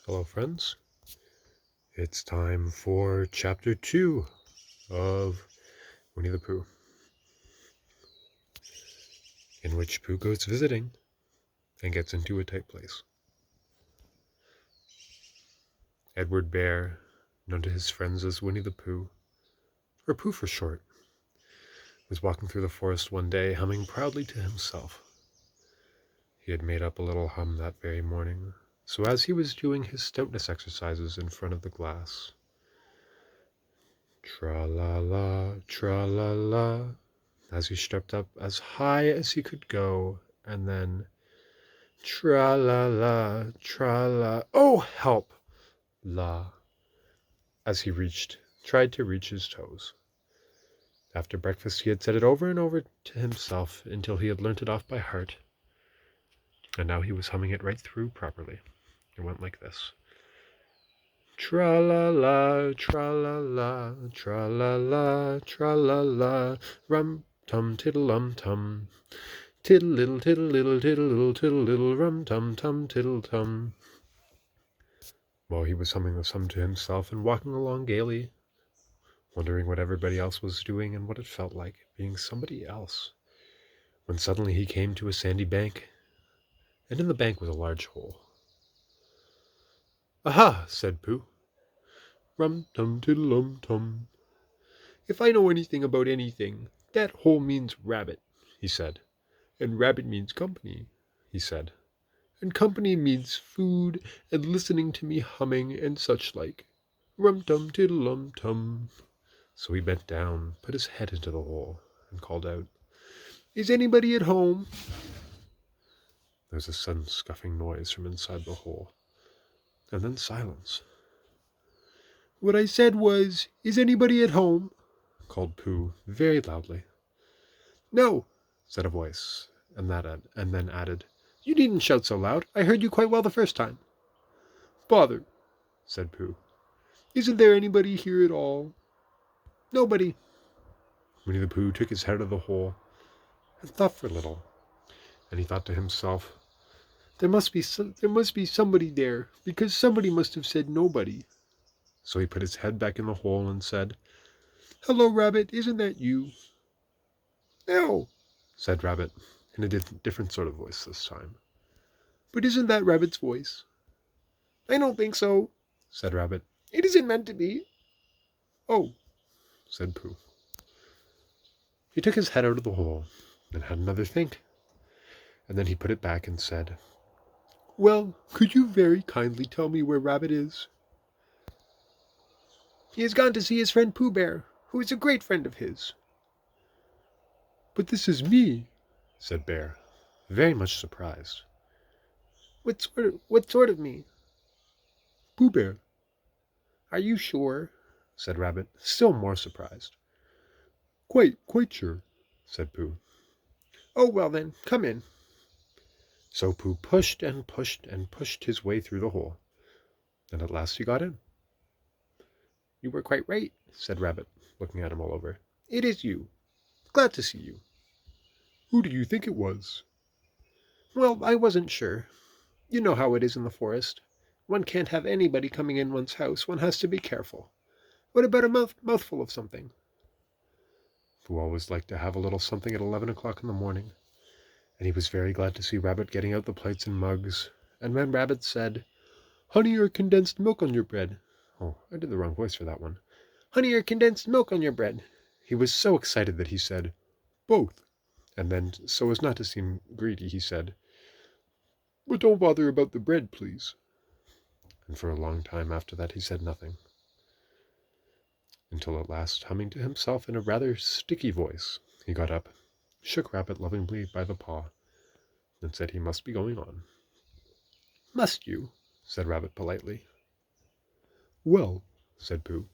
Hello, friends. It's time for Chapter 2 of Winnie the Pooh, in which Pooh goes visiting and gets into a tight place. Edward Bear, known to his friends as Winnie the Pooh, or Pooh for short, was walking through the forest one day, humming proudly to himself. He had made up a little hum that very morning, so as he was doing his stoutness exercises in front of the glass, tra-la-la, tra-la-la, as he stepped up as high as he could go, and then tra-la-la, tra-la, oh, help, la, as he tried to reach his toes. After breakfast he had said it over and over to himself until he had learnt it off by heart, and now he was humming it right through properly. It went like this. Tra-la-la, tra-la-la, tra-la-la, tra-la-la, rum-tum, tiddle-um-tum. Tiddle-little, tiddle-little, tiddle-little, tiddle-little, rum-tum-tum, tiddle-tum. While he was humming the hum to himself and walking along gaily, wondering what everybody else was doing and what it felt like being somebody else, when suddenly he came to a sandy bank, and in the bank was a large hole. "Aha!" said Pooh. "Rum-tum-tiddle-um-tum. If I know anything about anything, that hole means rabbit," he said. "And rabbit means company," he said. "And company means food and listening to me humming and such like. Rum-tum-tiddle-um-tum." So he bent down, put his head into the hole, and called out, "Is anybody at home?" There was a sudden scuffing noise from inside the hole, and then silence. "What I said was, 'Is anybody at home?'" called Pooh very loudly. "No," said a voice, and then added, "You needn't shout so loud. I heard you quite well the first time." "Bother," said Pooh. "Isn't there anybody here at all?" "Nobody." Winnie the Pooh took his head out of the hole and thought for a little, and he thought to himself, there must be somebody there, because somebody must have said nobody." So he put his head back in the hole and said, "Hello, Rabbit, isn't that you?" "No," said Rabbit, in a different sort of voice this time. "But isn't that Rabbit's voice?" "I don't think so," said Rabbit. "It isn't meant to be." "Oh," said Pooh. He took his head out of the hole and had another think, and then he put it back and said, "Well, could you very kindly tell me where Rabbit is?" "He has gone to see his friend Pooh Bear, who is a great friend of his." "But this is me," said Bear, very much surprised. What sort of me?" "Pooh Bear." "Are you sure?" said Rabbit, still more surprised. Quite sure," said Pooh. "Oh, well then, come in." So Pooh pushed and pushed and pushed his way through the hole, and at last he got in. "You were quite right," said Rabbit, looking at him all over. "It is you. Glad to see you." "Who do you think it was?" "Well, I wasn't sure. You know how it is in the forest. One can't have anybody coming in one's house. One has to be careful. What about a mouthful of something?" Pooh always liked to have a little something at 11 o'clock in the morning, and he was very glad to see Rabbit getting out the plates and mugs, and when Rabbit said, "Honey or condensed milk on your bread?" Oh, I did the wrong voice for that one. "Honey or condensed milk on your bread?" He was so excited that he said, "Both." And then, so as not to seem greedy, he said, "But don't bother about the bread, please." And for a long time after that he said nothing, until at last, humming to himself in a rather sticky voice, he got up, shook Rabbit lovingly by the paw, and said he must be going on. "Must you?" said Rabbit politely. "Well," said Pooh,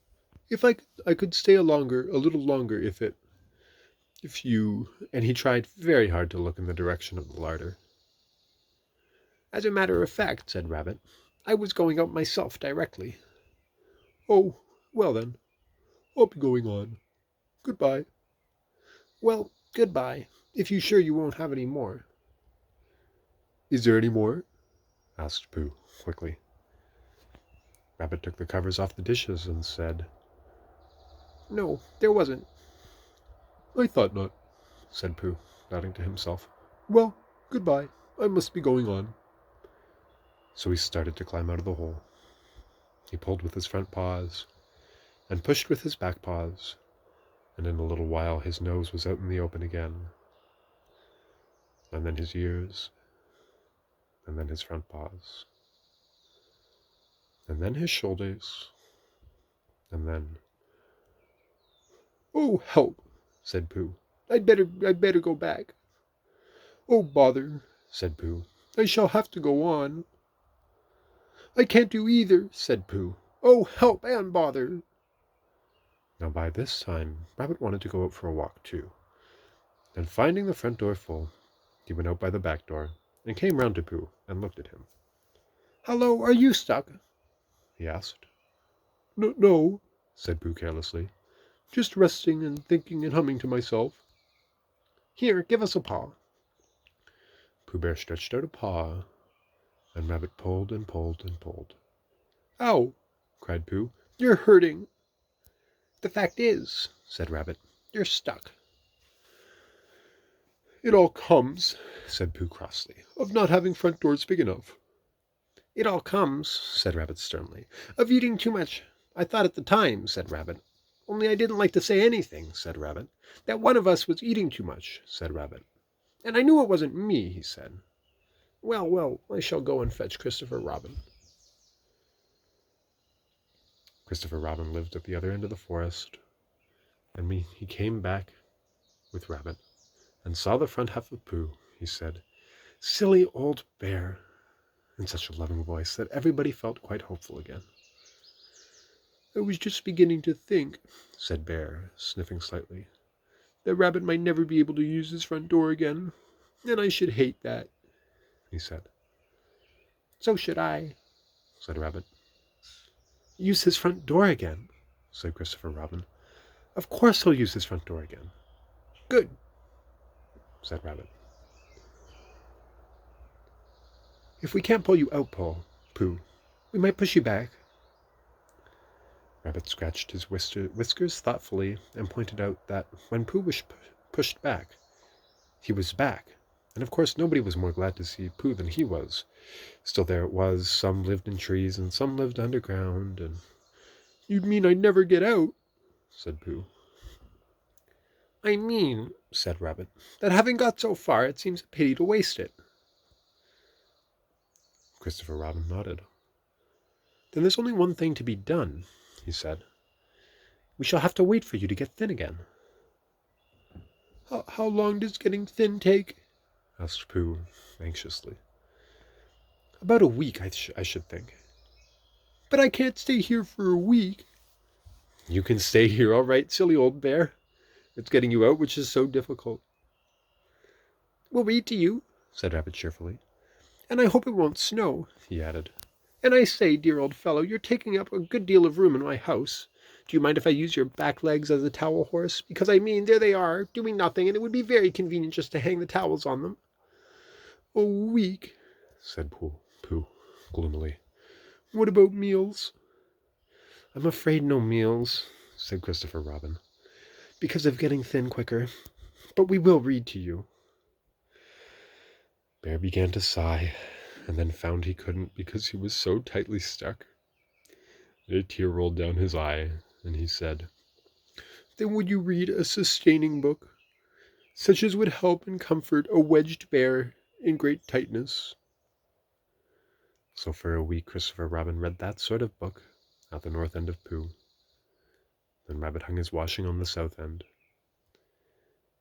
"if I could stay a little longer if you," and he tried very hard to look in the direction of the larder. "As a matter of fact," said Rabbit, "I was going out myself directly." "Oh, well then, I'll be going on. Goodbye." "Well, goodbye, if you're sure you won't have any more." "Is there any more?" asked Pooh quickly. Rabbit took the covers off the dishes and said, "No, there wasn't." "I thought not," said Pooh, nodding to himself. "Well, goodbye. I must be going on." So he started to climb out of the hole. He pulled with his front paws, and pushed with his back paws, and in a little while his nose was out in the open again, and then his ears, and then his front paws, and then his shoulders, and then... "Oh, help!" said Pooh. I'd better go back." "Oh, bother!" said Pooh. "I shall have to go on." "I can't do either," said Pooh. "Oh, help and bother!" Now by this time Rabbit wanted to go out for a walk too, and finding the front door full, he went out by the back door, and came round to Pooh, and looked at him. "Hello, are you stuck?" he asked. No," said Pooh carelessly. "Just resting and thinking and humming to myself." "Here, give us a paw." Pooh Bear stretched out a paw, and Rabbit pulled and pulled and pulled. "Ow!" cried Pooh. "You're hurting." "The fact is," said Rabbit, "you're stuck." "It all comes," said Pooh crossly, "of not having front doors big enough." "It all comes," said Rabbit sternly, "of eating too much." "I thought at the time," said Rabbit. "Only I didn't like to say anything," said Rabbit. "That one of us was eating too much," said Rabbit. "And I knew it wasn't me," he said. "Well, well, I shall go and fetch Christopher Robin." Christopher Robin lived at the other end of the forest, and when he came back with Rabbit and saw the front half of Pooh, he said, "Silly old bear," in such a loving voice that everybody felt quite hopeful again. "I was just beginning to think," said Bear, sniffing slightly, "that Rabbit might never be able to use his front door again, and I should hate that," he said. "So should I," said Rabbit. "Use his front door again?" said Christopher Robin. "Of course he'll use his front door again." "Good," said Rabbit. "If we can't pull you out, Pooh, we might push you back." Rabbit scratched his whiskers thoughtfully and pointed out that when Pooh was pushed back, he was back, and of course nobody was more glad to see Pooh than he was. Still, there it was, some lived in trees and some lived underground, and... "You'd mean I'd never get out," said Pooh. "I mean," said Rabbit, "that having got so far, it seems a pity to waste it." Christopher Robin nodded. "Then there's only one thing to be done," he said. "We shall have to wait for you to get thin again." How long does getting thin take?" asked Pooh anxiously. "About a week, I should think." "But I can't stay here for a week." "You can stay here all right, silly old bear. It's getting you out which is so difficult." "We'll read to you," said Rabbit cheerfully. "And I hope it won't snow." He added, "And I say, dear old fellow, you're taking up a good deal of room in my house. Do you mind if I use your back legs as a towel horse? Because I mean, there they are, doing nothing, and it would be very convenient just to hang the towels on them." "A week," said Pooh gloomily. "What about meals?" "I'm afraid no meals," said Christopher Robin, "because of getting thin quicker. But we will read to you." Bear began to sigh, and then found he couldn't because he was so tightly stuck. A tear rolled down his eye, and he said, "Then would you read a sustaining book, such as would help and comfort a wedged bear in great tightness?" So for a week Christopher Robin read that sort of book at the north end of Pooh. Then Rabbit hung his washing on the south end.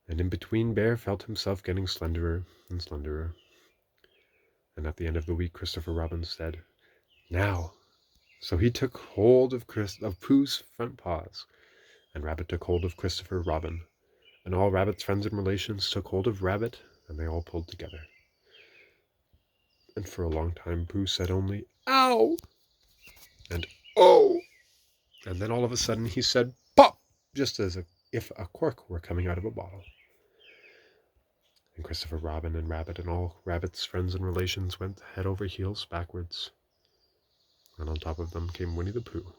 And in between Bear felt himself getting slenderer and slenderer. And at the end of the week Christopher Robin said, "Now." So he took hold of Pooh's front paws, and Rabbit took hold of Christopher Robin, and all Rabbit's friends and relations took hold of Rabbit, and they all pulled together. And for a long time Pooh said only, "Ow!" and "Oh!" And then all of a sudden he said, "Pop!" just as if a cork were coming out of a bottle. And Christopher Robin and Rabbit and all Rabbit's friends and relations went head over heels backwards. and on top of them came Winnie the Pooh,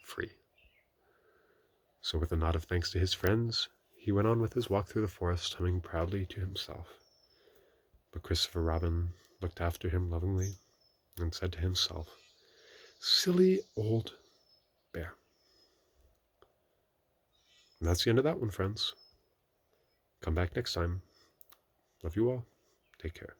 free. So with a nod of thanks to his friends, he went on with his walk through the forest, humming proudly to himself. But Christopher Robin looked after him lovingly and said to himself, "Silly old bear." And that's the end of that one, friends. Come back next time. Love you all. Take care.